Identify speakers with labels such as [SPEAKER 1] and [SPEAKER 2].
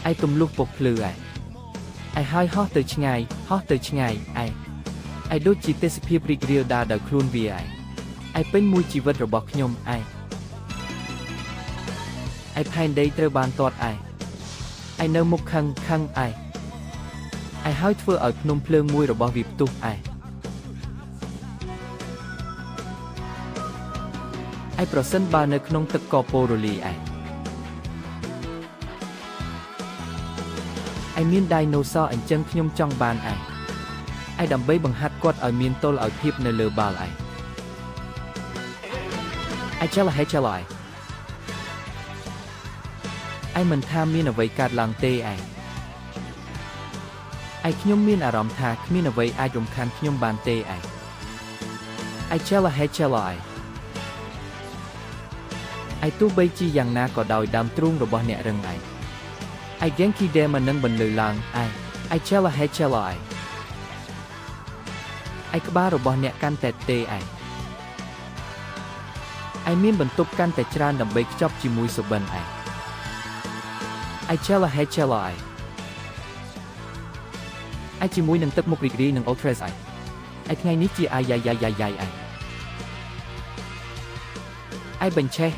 [SPEAKER 1] ឯទំលុះពុកភ្លឺឯហើយហោះទៅឆ្ងាយឯដូចជាទេសភាពរីករាយដើរដោយខ្លួនវាឯពេញមួយជីវិតរបស់ខ្ញុំឯផែនដីត្រូវបានទាត់ឯនៅមុខខឹងឯហើយធ្វើឲ្យភ្នំភ្លើងមួយរបស់វាផ្ទុះឯប្រសិនបើនៅក្នុងទឹកកពរលីឯមានដៃណូស័រអញ្ចឹងខ្ញុំចង់បានឯដើម្បីបង្ហាត់គាត់ឲ្យមានតុល្យភាពនៅលើបាល់ចលមិនថាមានអ្វីកើតឡើងទេខ្ញុំមានអារម្មណ៍ថាគ្មានអ្វីអាចរំខានខ្ញុំបានទេចលទោះបីជាយ៉ាងណាក៏ដោយដើមទ្រូងរបស់អ្នករឹងGenki деមិននឹងបន្លឺឡើងចលក្បាលរបស់អ្នកកាន់តែទេមានបន្ទប់កាន់តែច្រើនដើម្បីខ្ចប់ជាមួយសុបិនចលជាមួយនឹងទឹកមុខរីករាយនឹង Ultras ថ្ងៃនេះជាអាយបញ្ឆេះ